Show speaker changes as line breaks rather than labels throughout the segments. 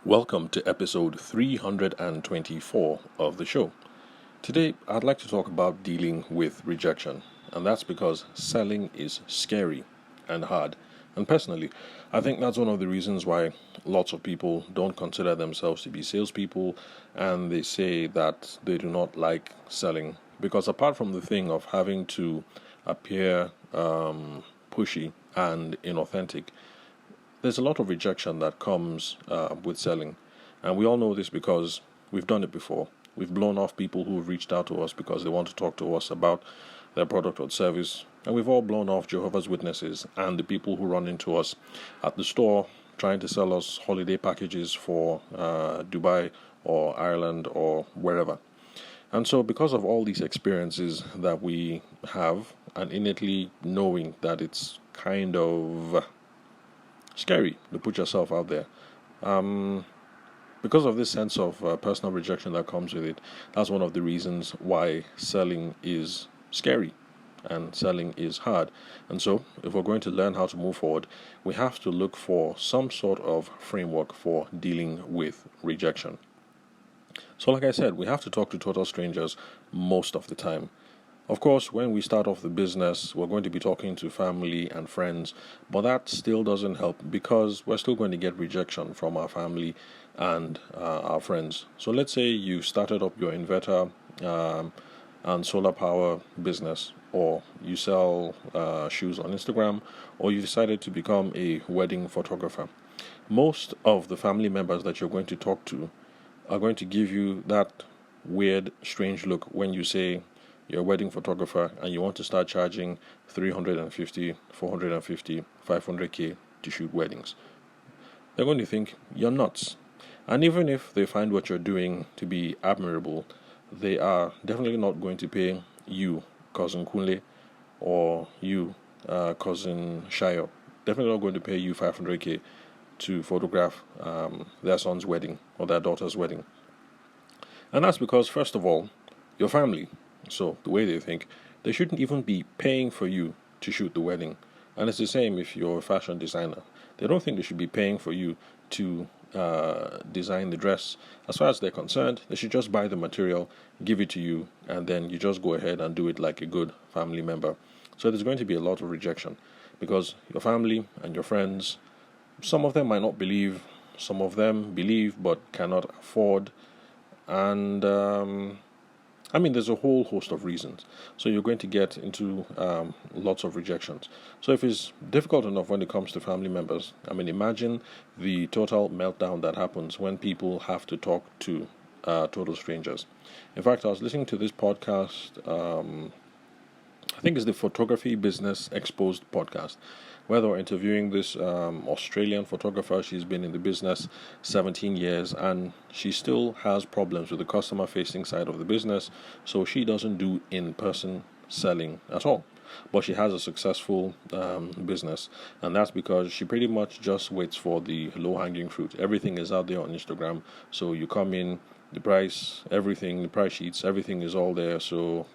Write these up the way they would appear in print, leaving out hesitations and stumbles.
Welcome to episode 324 of the show. Today, I'd like to talk about dealing with rejection, and that's because selling is scary and hard. And personally, I think that's one of the reasons why lots of people don't consider themselves to be salespeople, and they say that they do not like selling. Because apart from the thing of having to appear pushy and inauthentic, there's a lot of rejection that comes with selling. And we all know this because we've done it before. We've blown off people who've reached out to us because they want to talk to us about their product or service. And we've all blown off Jehovah's Witnesses and the people who run into us at the store trying to sell us holiday packages for Dubai or Ireland or wherever. And so, because of all these experiences that we have, and innately knowing that it's kind of scary to put yourself out there, because of this sense of personal rejection that comes with it, that's one of the reasons why selling is scary and selling is hard. And so, if we're going to learn how to move forward, we have to look for some sort of framework for dealing with rejection. So, like I said, we have to talk to total strangers most of the time. Of course, when we start off the business, we're going to be talking to family and friends, but that still doesn't help because we're still going to get rejection from our family and our friends. So let's say you started up your inverter and solar power business, or you sell shoes on Instagram, or you decided to become a wedding photographer. Most of the family members that you're going to talk to are going to give you that weird, strange look when you say you're a wedding photographer and you want to start charging 350, 450, 500k to shoot weddings. They're going to think you're nuts. And even if they find what you're doing to be admirable, they are definitely not going to pay you, cousin Kunle, or you, cousin Shayo. Definitely not going to pay you 500k to photograph their son's wedding or their daughter's wedding. And that's because, first of all, your family. So the way they think, they shouldn't even be paying for you to shoot the wedding. And it's the same if you're a fashion designer. They don't think they should be paying for you to design the dress. As far as they're concerned, they should just buy the material, give it to you, and then you just go ahead and do it like a good family member. So there's going to be a lot of rejection because your family and your friends, some of them might not believe, some of them believe but cannot afford, and there's a whole host of reasons. So you're going to get into lots of rejections. So if it's difficult enough when it comes to family members, imagine the total meltdown that happens when people have to talk to total strangers. In fact, I was listening to this podcast, I think it's the Photography Business Exposed podcast, where they were interviewing this Australian photographer. She's been in the business 17 years and she still has problems with the customer facing side of the business, so she doesn't do in-person selling at all. But she has a successful business, and that's because she pretty much just waits for the low-hanging fruit. Everything is out there on Instagram, so you come in, the price, everything, the price sheets, everything is all there. So,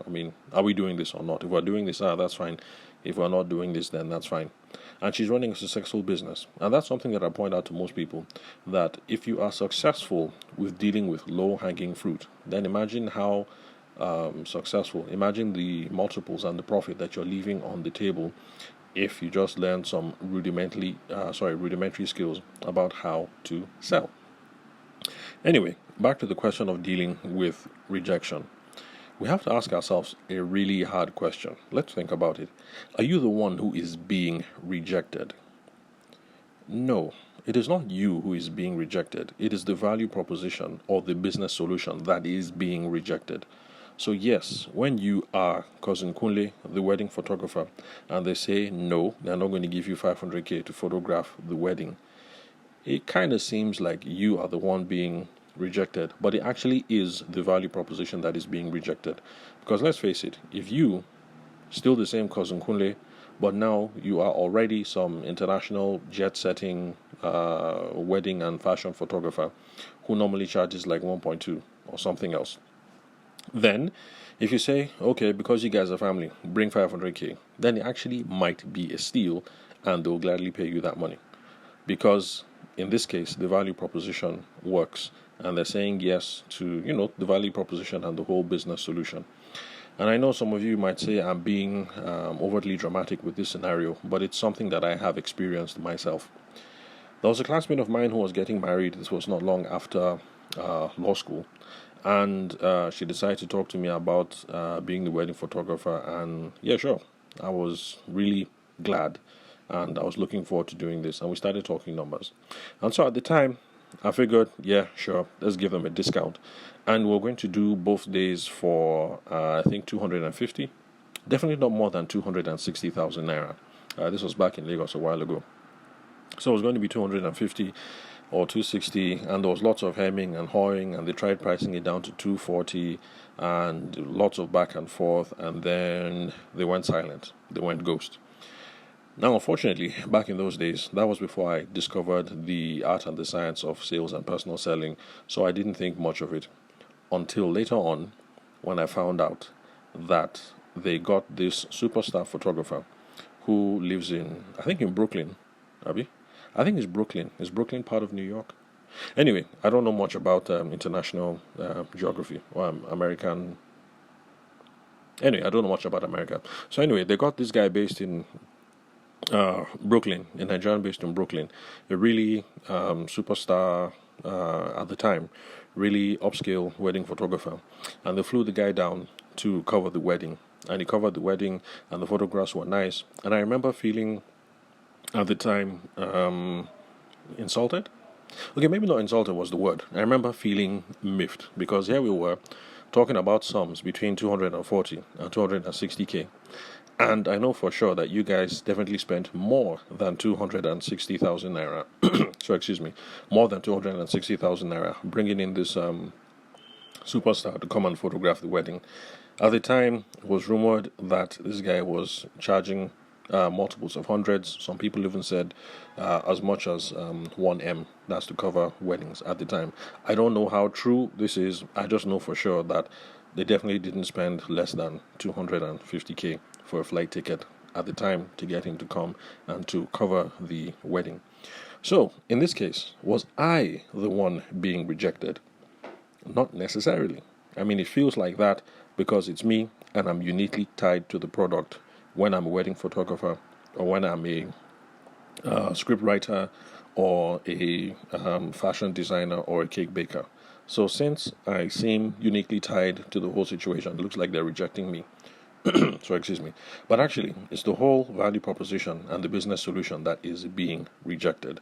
are we doing this or not? If we're doing this, that's fine. If we're not doing this, then that's fine. And she's running a successful business. And that's something that I point out to most people, that if you are successful with dealing with low-hanging fruit, then imagine how successful, imagine the multiples and the profit that you're leaving on the table if you just learn some rudimentary skills about how to sell. Anyway, back to the question of dealing with rejection. We have to ask ourselves a really hard question. Let's think about it. Are you the one who is being rejected? No, it is not you who is being rejected. It is the value proposition or the business solution that is being rejected. So yes, when you are cousin Kunle, the wedding photographer, and they say no, they're not going to give you 500k to photograph the wedding, it kind of seems like you are the one being rejected, but it actually is the value proposition that is being rejected. Because let's face it, if you, still the same cousin Kunle, but now you are already some international jet-setting wedding and fashion photographer who normally charges like 1.2 or something else, then if you say, okay, because you guys are family, bring 500k, then it actually might be a steal and they'll gladly pay you that money. Because in this case, the value proposition works, and they're saying yes to the value proposition and the whole business solution. And I know some of you might say I'm being overtly dramatic with this scenario, but it's something that I have experienced myself. There was a classmate of mine who was getting married. This was not long after law school, and she decided to talk to me about being the wedding photographer. And yeah, sure, I was really glad, and I was looking forward to doing this. And we started talking numbers. And so at the time, I figured, yeah, sure, let's give them a discount. And we're going to do both days for, I think, 250. Definitely not more than 260,000 naira. This was back in Lagos a while ago. So it was going to be 250 or 260, and there was lots of hemming and hawing, and they tried pricing it down to 240, and lots of back and forth, and then they went silent. They went ghost. Now, unfortunately, back in those days, that was before I discovered the art and the science of sales and personal selling, so I didn't think much of it until later on when I found out that they got this superstar photographer who lives in, I think in Brooklyn, Abby? I think it's Brooklyn. Is Brooklyn part of New York? Anyway, I don't know much about international geography or American. Anyway, I don't know much about America. So anyway, they got this guy based in Brooklyn, a Nigerian based in Brooklyn, a really superstar at the time, really upscale wedding photographer. And they flew the guy down to cover the wedding. And he covered the wedding, and the photographs were nice. And I remember feeling at the time insulted. Okay, maybe not insulted was the word. I remember feeling miffed because here we were talking about sums between 240 and 260k. And I know for sure that you guys definitely spent more than 260,000 naira. So, excuse me, more than 260,000 naira bringing in this superstar to come and photograph the wedding. At the time, it was rumored that this guy was charging multiples of hundreds. Some people even said as much as 1M. That's to cover weddings at the time. I don't know how true this is. I just know for sure that they definitely didn't spend less than 250k for a flight ticket at the time to get him to come and to cover the wedding. So, in this case, was I the one being rejected? Not necessarily. I mean, it feels like that because it's me and I'm uniquely tied to the product when I'm a wedding photographer or when I'm a script writer or a fashion designer or a cake baker. So since I seem uniquely tied to the whole situation, it looks like they're rejecting me. So excuse me. But actually, it's the whole value proposition and the business solution that is being rejected.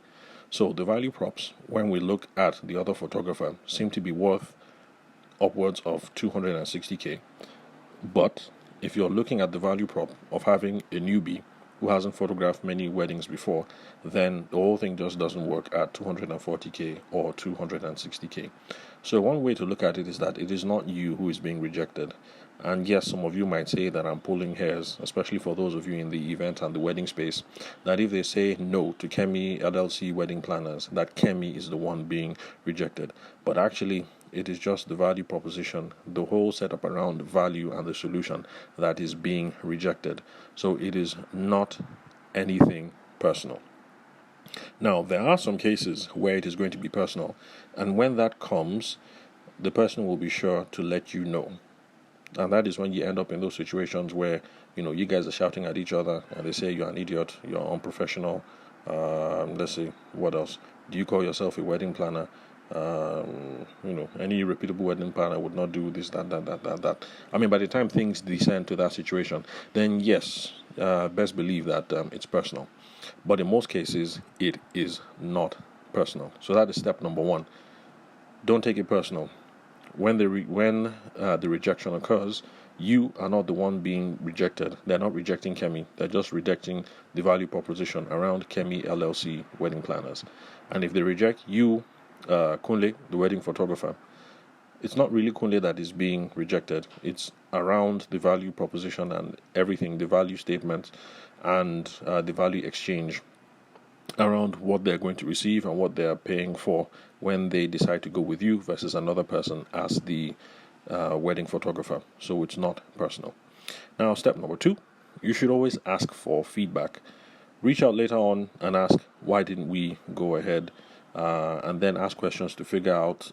So the value props, when we look at the other photographer, seem to be worth upwards of 260k. But if you're looking at the value prop of having a newbie who hasn't photographed many weddings before, then the whole thing just doesn't work at 240k or 260k. So one way to look at it is that it is not you who is being rejected. And yes, some of you might say that I'm pulling hairs, especially for those of you in the event and the wedding space, that if they say no to Kemi LLC wedding planners, that Kemi is the one being rejected. But actually, it is just the value proposition, the whole setup around value and the solution that is being rejected. So it is not anything personal. Now, there are some cases where it is going to be personal, and when that comes, the person will be sure to let you know. And that is when you end up in those situations where, you guys are shouting at each other and they say you're an idiot, you're unprofessional. Let's see, what else? Do you call yourself a wedding planner? Any reputable wedding planner would not do this, that. I mean, by the time things descend to that situation, then yes, best believe that it's personal. But in most cases, it is not personal. So that is step number one. Don't take it personal. When the rejection occurs, you are not the one being rejected. They're not rejecting Kemi. They're just rejecting the value proposition around Kemi LLC wedding planners. And if they reject you, Kunle, the wedding photographer, it's not really Kunle that is being rejected. It's around the value proposition and everything, the value statement and the value exchange around what they're going to receive and what they're paying for when they decide to go with you versus another person as the wedding photographer. So it's not personal. Now, step number 2, you should always ask for feedback. Reach out later on and ask, why didn't we go ahead and then ask questions to figure out,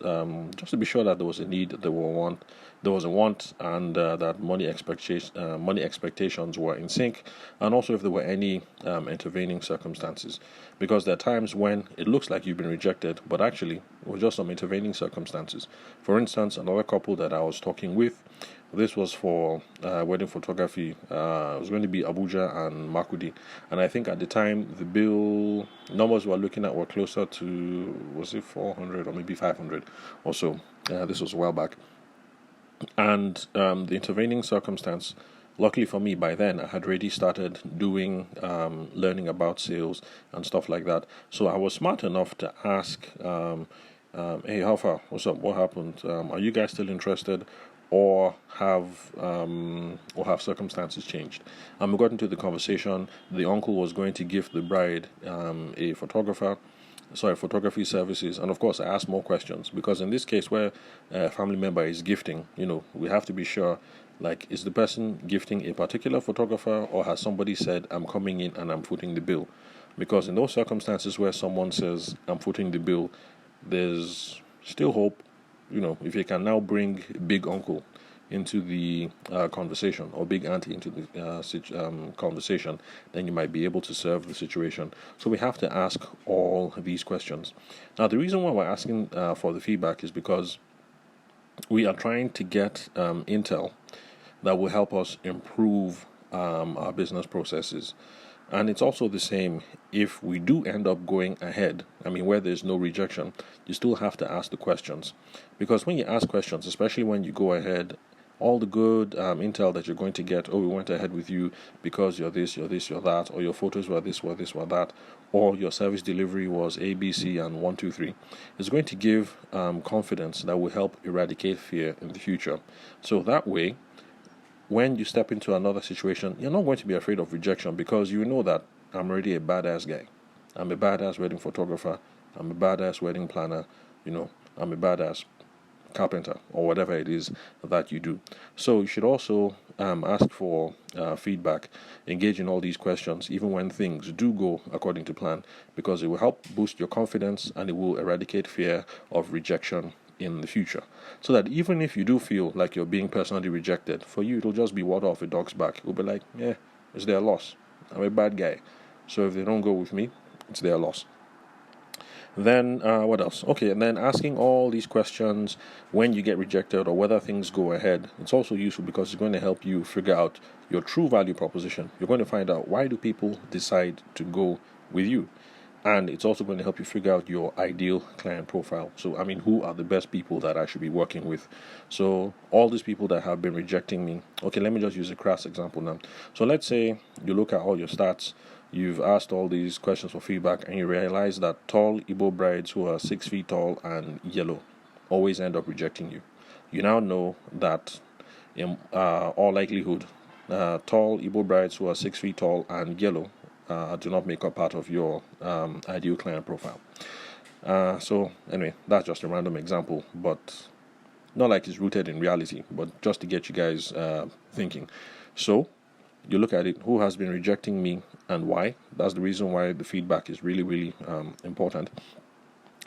just to be sure that there was a need, there was a want, and that money expectations were in sync, and also if there were any intervening circumstances, because there are times when it looks like you've been rejected, but actually it was just some intervening circumstances. For instance, another couple that I was talking with, this was for wedding photography. It was going to be Abuja and Makudi, and I think at the time the bill numbers we were looking at were closer to, was it 400 or maybe 500 or so. This was a while back, and the intervening circumstance. Luckily for me, by then I had already started doing learning about sales and stuff like that. So I was smart enough to ask, "Hey, how far? What's up? What happened? Are you guys still interested?" Or have circumstances changed? And we got into the conversation. The uncle was going to give the bride a photography services, and of course I asked more questions, because in this case where a family member is gifting, we have to be sure, like, is the person gifting a particular photographer, or has somebody said, I'm coming in and I'm footing the bill? Because in those circumstances where someone says, I'm footing the bill, there's still hope. If you can now bring big uncle into the conversation, or big auntie into the conversation, then you might be able to serve the situation. So we have to ask all these questions. Now, the reason why we're asking for the feedback is because we are trying to get intel that will help us improve our business processes. And it's also the same if we do end up going ahead. Where there's no rejection, you still have to ask the questions. Because when you ask questions, especially when you go ahead, all the good intel that you're going to get, we went ahead with you because you're this, you're that, or your photos were this, were that, or your service delivery was A, B, C, and 1, 2, 3, is going to give confidence that will help eradicate fear in the future. So that way, when you step into another situation, you're not going to be afraid of rejection, because you know that I'm already a badass guy. I'm a badass wedding photographer. I'm a badass wedding planner. I'm a badass carpenter, or whatever it is that you do. So you should also ask for feedback, engage in all these questions, even when things do go according to plan, because it will help boost your confidence, and it will eradicate fear of rejection in the future, so that even if you do feel like you're being personally rejected, for you it'll just be water off a duck's back. It'll be like, it's their loss. I'm a bad guy, so if they don't go with me, it's their loss. Then what else? Okay, and then asking all these questions when you get rejected, or whether things go ahead, it's also useful, because it's going to help you figure out your true value proposition. You're going to find out, why do people decide to go with you? And it's also going to help you figure out your ideal client profile. So, who are the best people that I should be working with? So, all these people that have been rejecting me. Okay, let me just use a crass example now. So, let's say you look at all your stats, you've asked all these questions for feedback, and you realize that tall Igbo brides who are 6 feet tall and yellow always end up rejecting you. You now know that, in all likelihood, tall Igbo brides who are 6 feet tall and yellow do not make up part of your ideal client profile. So anyway, that's just a random example, but not like it's rooted in reality, but just to get you guys thinking. So you look at it, who has been rejecting me and why? That's the reason why the feedback is really, really important.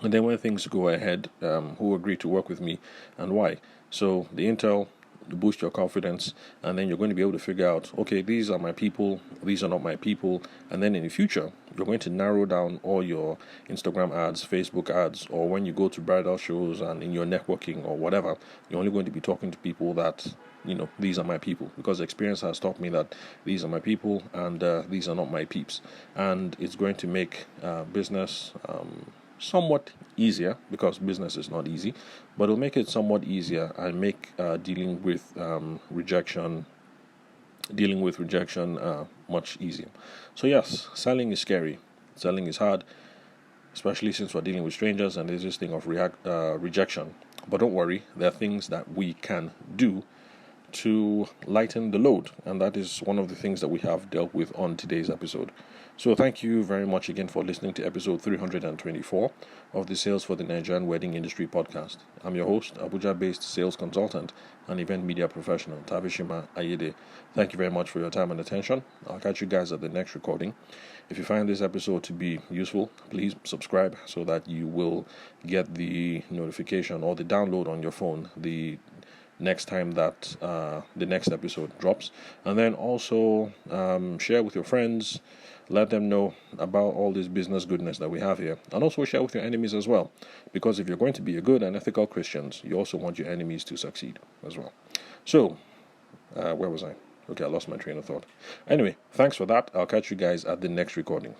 And then when things go ahead, who agree to work with me and why? So the intel, boost your confidence, and then you're going to be able to figure out, okay, these are my people, these are not my people. And then in the future, you're going to narrow down all your Instagram ads, Facebook ads, or when you go to bridal shows and in your networking or whatever, you're only going to be talking to people that, these are my people, because experience has taught me that these are my people, and these are not my peeps. And it's going to make business somewhat easier, because business is not easy, but it'll make it somewhat easier, and make dealing with rejection much easier. So yes, selling is scary, selling is hard, especially since we're dealing with strangers and there's this thing of rejection. But don't worry, there are things that we can do to lighten the load, and that is one of the things that we have dealt with on today's episode. So thank you very much again for listening to episode 324 of the Sales for the Nigerian Wedding Industry podcast. I'm your host, Abuja-based sales consultant and event media professional, Tavishima Ayede. Thank you very much for your time and attention. I'll catch you guys at the next recording. If you find this episode to be useful, please subscribe so that you will get the notification or the download on your phone the next time that the next episode drops. And then also share with your friends. Let them know about all this business goodness that we have here. And also share with your enemies as well. Because if you're going to be a good and ethical Christian, you also want your enemies to succeed as well. So, where was I? Okay, I lost my train of thought. Anyway, thanks for that. I'll catch you guys at the next recording.